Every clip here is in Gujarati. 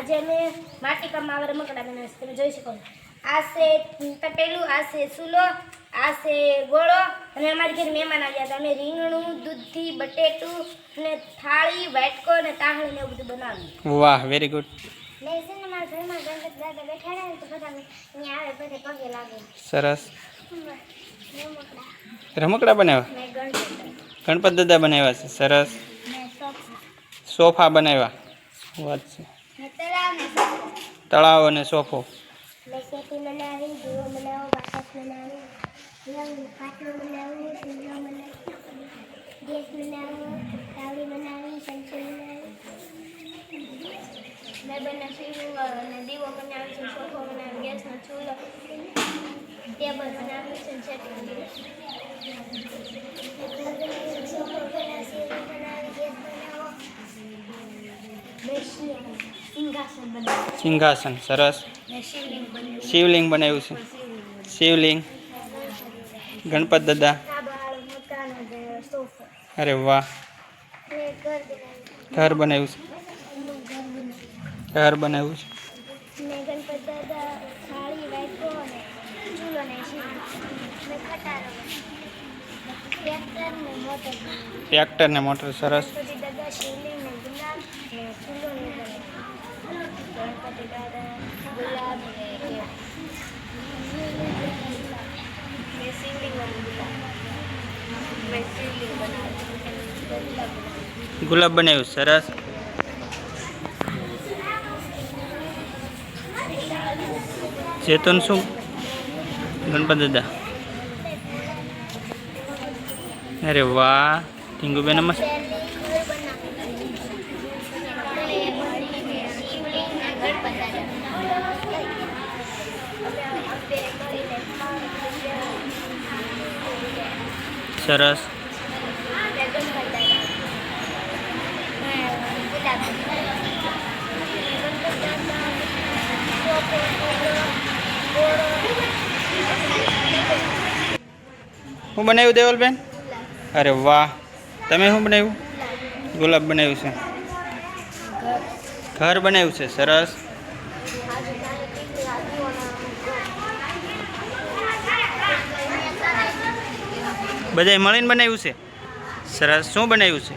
આજે અમે માટીકામમાં આવા રમકડા બનાવ્યા છે. તમે જોઈ શકો છો. આ છે તપેલું, આ છે ચૂલો, આ છે ગોળો અને અમારી ઘરે મહેમાન આવ્યા હતા. અમે રીંગણું, દૂધી, બટેટું અને થાળી, વાટકો અને તાહળી ને એવું બધું બનાવ્યું. વાહ, વેરી ગુડ. મારા ઘરમાં ગણપત દાદા બેઠા ને તો બધા અહીંયા આવે, બધે પગે લાગે. સરસ. રમકડા બનાવ્યા, ગણપત દાદા બનાવ્યા છે. સરસ. સોફા બનાવ્યા. વાત છે. તળાવ અને સોફો. ખેતી બનાવી, દીવો બનાવો, બાકસ બનાવી, પાટલો બનાવી, ચૂલો બનાવી, ગેસ બનાવો, તાવડી બનાવી, સંચી બનાવી, મેં શિવલિંગ અને દીવો બનાવી છે, સોફો બનાવી, ગેસનો ચૂલો, ટેબલ બનાવી છે, સેટિંગ સોફો બનાવી, શિવલિંગ બનાવી, ગેસ બનાવો, સિંહાસન બનાવ્યું. સિંહાસન. સરસ. શિવલિંગ બનાવ્યું છે. શિવલિંગ, ગણપત દાદા. અરે વાહ. ઘર બનાવ્યું છે. ઘર બનાવ્યું છે. ગણપત દાદા થાળી, વાટકો અને ચૂલો ને ટ્રેક્ટર ને મોટર. સરસ. ગણપતિ દાદા શિવલિંગ ને ગુલાબ ને ચૂલો ને ગણપતિ દાદા ગુલાબ ને શિવલિંગ ગુલાબ બનાવ્યું. સરસ. ચેતન શું? ગણપત દાદા. અરે વાહ. ટીંગુબેન નમસ્તે. સરસ. શું બનાવ્યું દેવલબેન? અરે વાહ. તમે શું બનાવ્યું? ગુલાબ બનાવ્યું છે. ઘર બનાવ્યું છે. સરસ. બધાય મળીને બનાવ્યું છે. સરસ. શું બનાવ્યું છે?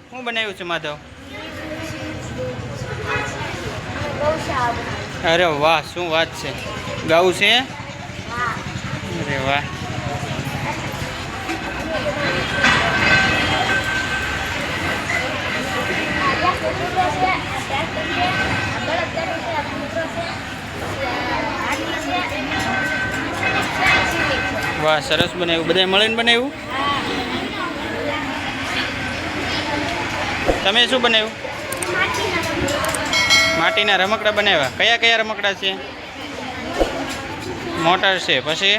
શું બનાવ્યું છે માધવ? અરે વાહ, શું વાત છે. ગાવું છે? અરે વાહ. વાહ, સરસ બનાવ્યું. બધાય મળીને બનાવ્યું? તમે શું બનાવ્યું? માટીના રમકડા બનાવ્યા. કયા કયા રમકડા છે? મોટર છે. પછી